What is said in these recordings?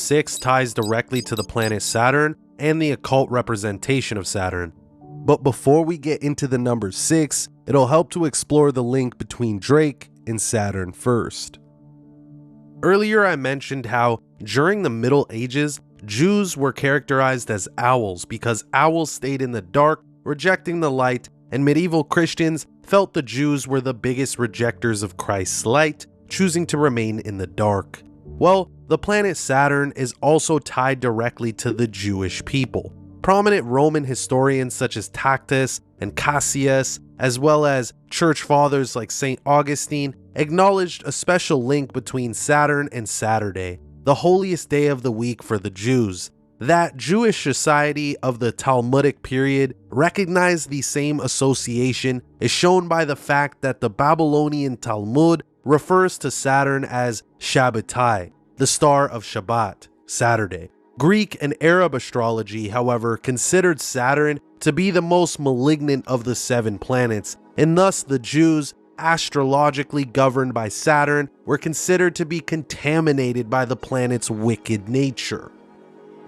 6 ties directly to the planet Saturn and the occult representation of Saturn. But before we get into the number 6, it'll help to explore the link between Drake and Saturn first. Earlier I mentioned how during the Middle Ages, Jews were characterized as owls because owls stayed in the dark, rejecting the light, and medieval Christians felt the Jews were the biggest rejectors of Christ's light, choosing to remain in the dark. Well, the planet Saturn is also tied directly to the Jewish people. Prominent Roman historians such as Tacitus and Cassius, as well as church fathers like St. Augustine, acknowledged a special link between Saturn and Saturday, the holiest day of the week for the Jews. That Jewish society of the Talmudic period recognized the same association is shown by the fact that the Babylonian Talmud refers to Saturn as Shabbatai, the star of Shabbat, Saturday. Greek and Arab astrology, however, considered Saturn to be the most malignant of the 7 planets, and thus the Jews, astrologically governed by Saturn, were considered to be contaminated by the planet's wicked nature.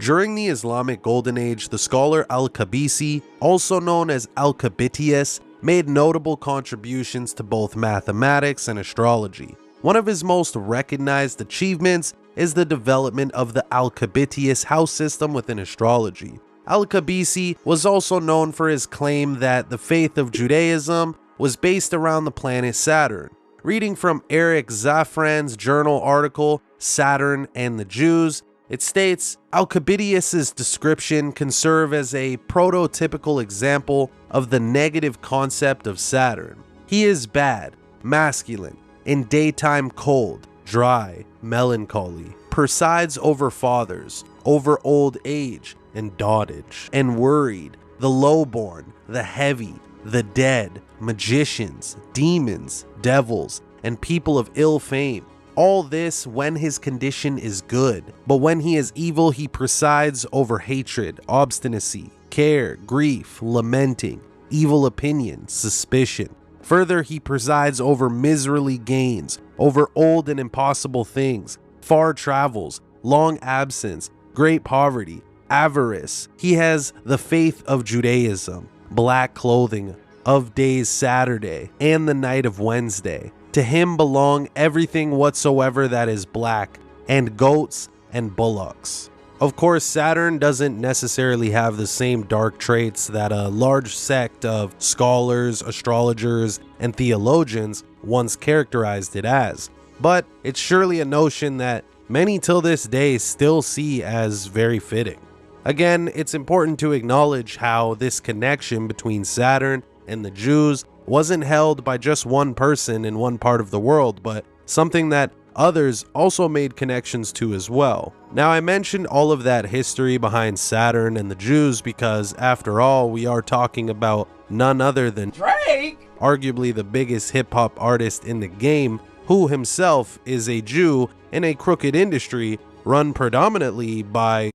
During the Islamic Golden Age, the scholar Al-Kabisi, also known as Al-Kabitius, made notable contributions to both mathematics and astrology. One of his most recognized achievements is the development of the Al-Kabitius house system within astrology. Al-Kabisi was also known for his claim that the faith of Judaism was based around the planet Saturn. Reading from Eric Zafran's journal article, Saturn and the Jews, it states, Al-Kabitius' description can serve as a prototypical example of the negative concept of Saturn. He is bad, masculine, in daytime cold, dry, melancholy, presides over fathers, over old age and dotage, and worried, the lowborn, the heavy, the dead, magicians, demons, devils, and people of ill fame. All this when his condition is good, but when he is evil, he presides over hatred, obstinacy, care, grief, lamenting, evil opinion, suspicion. Further, he presides over miserly gains, over old and impossible things, far travels, long absence, great poverty, avarice. He has the faith of Judaism, black clothing, of days Saturday, and the night of Wednesday. To him belong everything whatsoever that is black, and goats and bullocks. Of course, Saturn doesn't necessarily have the same dark traits that a large sect of scholars, astrologers, and theologians once characterized it as, but it's surely a notion that many till this day still see as very fitting. Again, it's important to acknowledge how this connection between Saturn and the Jews wasn't held by just one person in one part of the world, but something that others also made connections to as well. Now, I mentioned all of that history behind Saturn and the Jews because, after all, we are talking about none other than Drake, arguably the biggest hip-hop artist in the game, who himself is a Jew in a crooked industry run predominantly by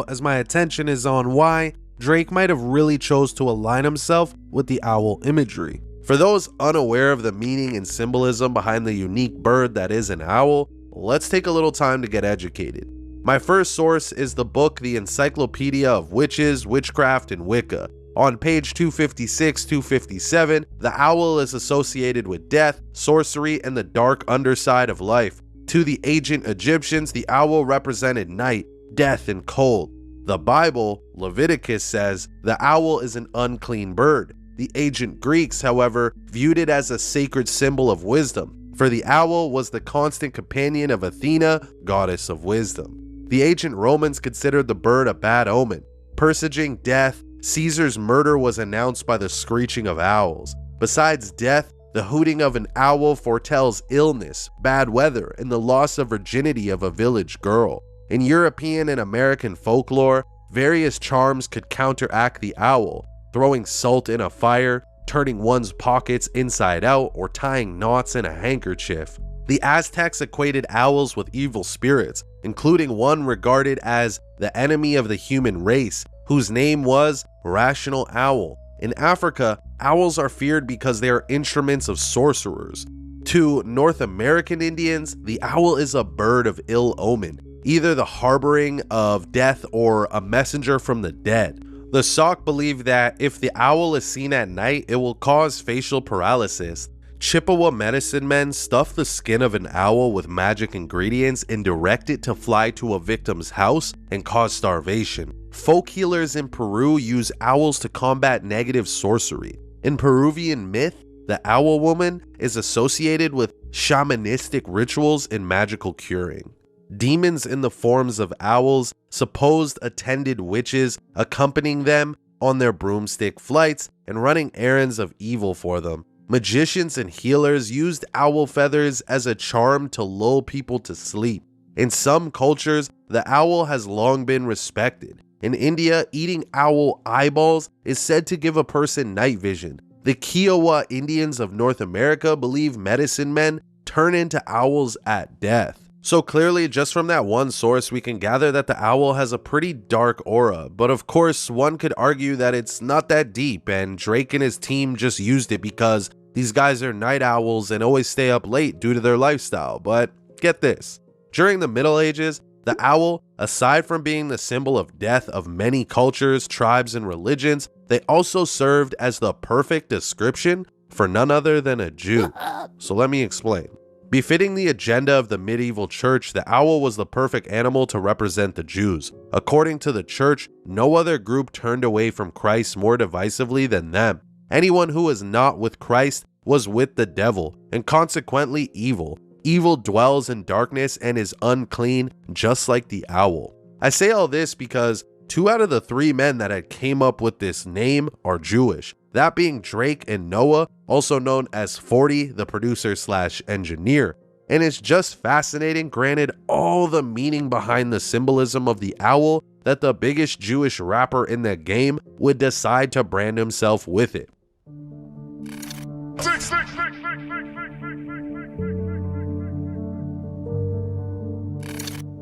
as my attention is on why Drake might have really chose to align himself with the owl imagery. For those unaware of the meaning and symbolism behind the unique bird that is an owl, let's take a little time to get educated. My first source is the book The Encyclopedia of Witches, Witchcraft, and Wicca. On page 256-257, the owl is associated with death, sorcery, and the dark underside of life. To the ancient Egyptians, the owl represented night, death, and cold. The Bible, Leviticus, says the owl is an unclean bird. The ancient Greeks, however, viewed it as a sacred symbol of wisdom, for the owl was the constant companion of Athena, goddess of wisdom. The ancient Romans considered the bird a bad omen, presaging death. Caesar's murder was announced by the screeching of owls. Besides death, the hooting of an owl foretells illness, bad weather, and the loss of virginity of a village girl. In European and American folklore, various charms could counteract the owl, throwing salt in a fire, turning one's pockets inside out, or tying knots in a handkerchief. The Aztecs equated owls with evil spirits, including one regarded as the enemy of the human race, whose name was Rational Owl. In Africa, owls are feared because they are instruments of sorcerers. To North American Indians, the owl is a bird of ill omen, either the harboring of death or a messenger from the dead. The Sauk believe that if the owl is seen at night, it will cause facial paralysis. Chippewa medicine men stuff the skin of an owl with magic ingredients and direct it to fly to a victim's house and cause starvation. Folk healers in Peru use owls to combat negative sorcery. In Peruvian myth, the owl woman is associated with shamanistic rituals and magical curing. Demons in the forms of owls supposed attended witches, accompanying them on their broomstick flights and running errands of evil for them. Magicians and healers used owl feathers as a charm to lull people to sleep. In some cultures, the owl has long been respected. In India, eating owl eyeballs is said to give a person night vision. The Kiowa Indians of North America believe medicine men turn into owls at death. So clearly, just from that one source, we can gather that the owl has a pretty dark aura, but of course, one could argue that it's not that deep, and Drake and his team just used it because these guys are night owls and always stay up late due to their lifestyle. But get this, during the Middle Ages, the owl, aside from being the symbol of death of many cultures, tribes, and religions, they also served as the perfect description for none other than a Jew. So let me explain. Befitting the agenda of the medieval church, the owl was the perfect animal to represent the Jews. According to the church, no other group turned away from Christ more divisively than them. Anyone who was not with Christ was with the devil, and consequently evil. Evil dwells in darkness and is unclean, just like the owl. I say all this because 2 out of the 3 men that had came up with this name are Jewish. That being Drake and Noah, also known as 40, the producer/engineer. And it's just fascinating, granted all the meaning behind the symbolism of the owl, that the biggest Jewish rapper in the game would decide to brand himself with it.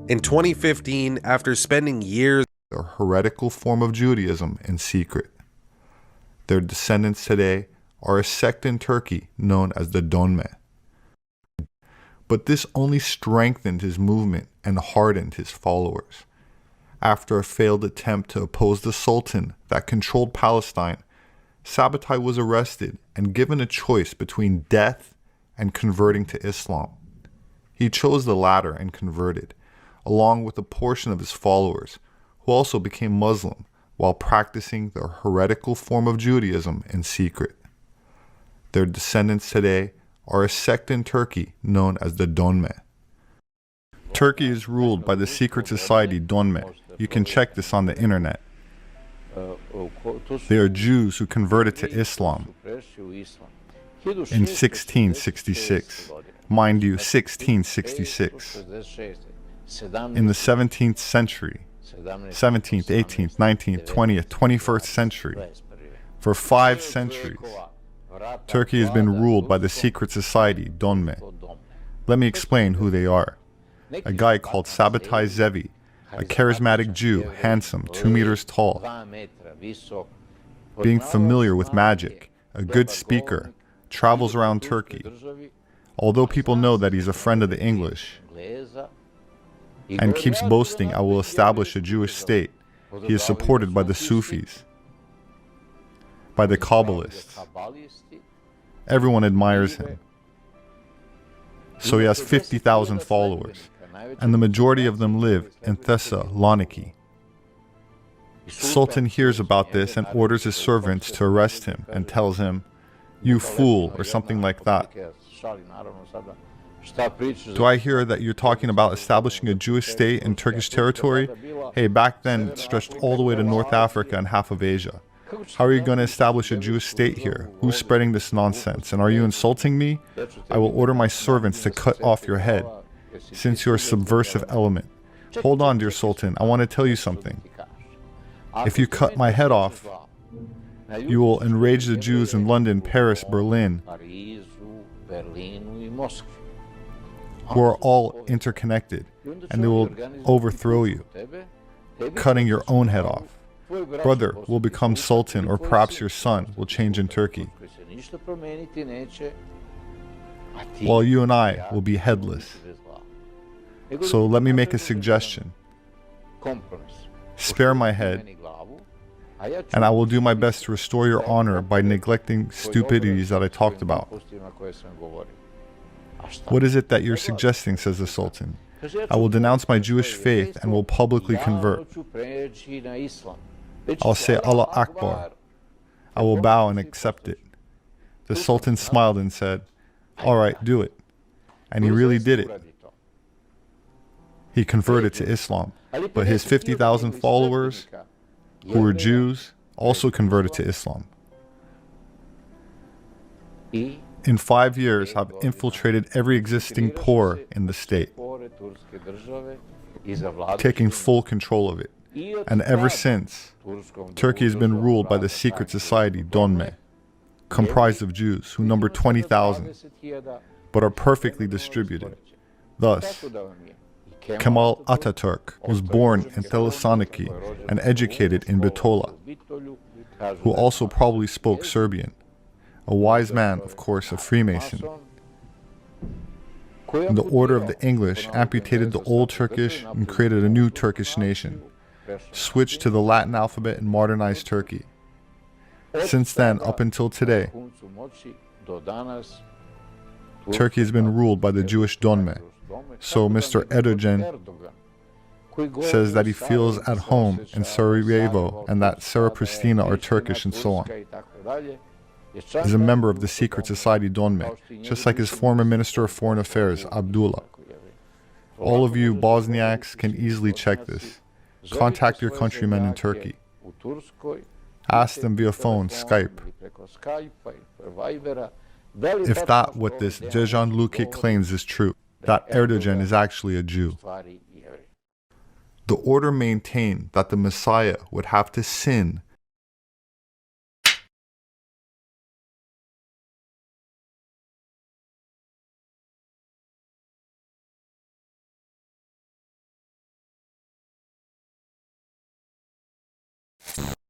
In 2015, after spending years a heretical form of Judaism in secret, their descendants today are a sect in Turkey known as the Donme. But this only strengthened his movement and hardened his followers. After a failed attempt to oppose the Sultan that controlled Palestine, Sabbatai was arrested and given a choice between death and converting to Islam. He chose the latter and converted, along with a portion of his followers, who also became Muslim while practicing their heretical form of Judaism in secret. Their descendants today are a sect in Turkey known as the Donme. Turkey is ruled by the secret society Donme. You can check this on the internet. They are Jews who converted to Islam in 1666. Mind you, 1666. In the 17th century, 17th, 18th, 19th, 20th, 21st century. For 5 centuries, Turkey has been ruled by the secret society Donme. Let me explain who they are. A guy called Sabbatai Zevi, a charismatic Jew, handsome, 2 meters tall, being familiar with magic, a good speaker, travels around Turkey. Although people know that he's a friend of the English, and keeps boasting, "I will establish a Jewish state," he is supported by the Sufis, by the Kabbalists. Everyone admires him. So he has 50,000 followers, and the majority of them live in Thessaloniki. Sultan hears about this and orders his servants to arrest him and tells him, "You fool," or something like that. Do I hear that you're talking about establishing a Jewish state in Turkish territory? Hey, back then it stretched all the way to North Africa and half of Asia. How are you going to establish a Jewish state here? Who's spreading this nonsense? And are you insulting me? I will order my servants to cut off your head, since you're a subversive element. Hold on, dear Sultan, I want to tell you something. If you cut my head off, you will enrage the Jews in London, Paris, Berlin, who are all interconnected, and they will overthrow you, cutting your own head off. brother will become sultan, or perhaps your son will change in Turkey, while you and I will be headless. So let me make a suggestion. Spare my head, and I will do my best to restore your honor by neglecting stupidities that I talked about. What is it that you're suggesting, says the Sultan. I will denounce my Jewish faith and will publicly convert. I'll say Allah Akbar. I will bow and accept it. The Sultan smiled and said, all right, do it. And he really did it. He converted to Islam, but his 50,000 followers, who were Jews, also converted to Islam. In 5 years, I've infiltrated every existing pore in the state, taking full control of it. And ever since, Turkey has been ruled by the secret society Donme, comprised of Jews who number 20,000, but are perfectly distributed. Thus, Kemal Atatürk was born in Thessaloniki and educated in Bitola, who also probably spoke Serbian. A wise man, of course, a Freemason. The Order of the English amputated the old Turkish and created a new Turkish nation, switched to the Latin alphabet and modernized Turkey. Since then, up until today, Turkey has been ruled by the Jewish Donme. So Mr. Erdogan says that he feels at home in Sarajevo and that Sarah Pristina are Turkish and so on. Is a member of the secret society Donme, just like his former Minister of Foreign Affairs, Abdullah. All of you Bosniaks can easily check this. Contact your countrymen in Turkey. Ask them via phone, Skype. If that what this Dejan Lukic claims is true, that Erdogan is actually a Jew. The order maintained that the Messiah would have to sin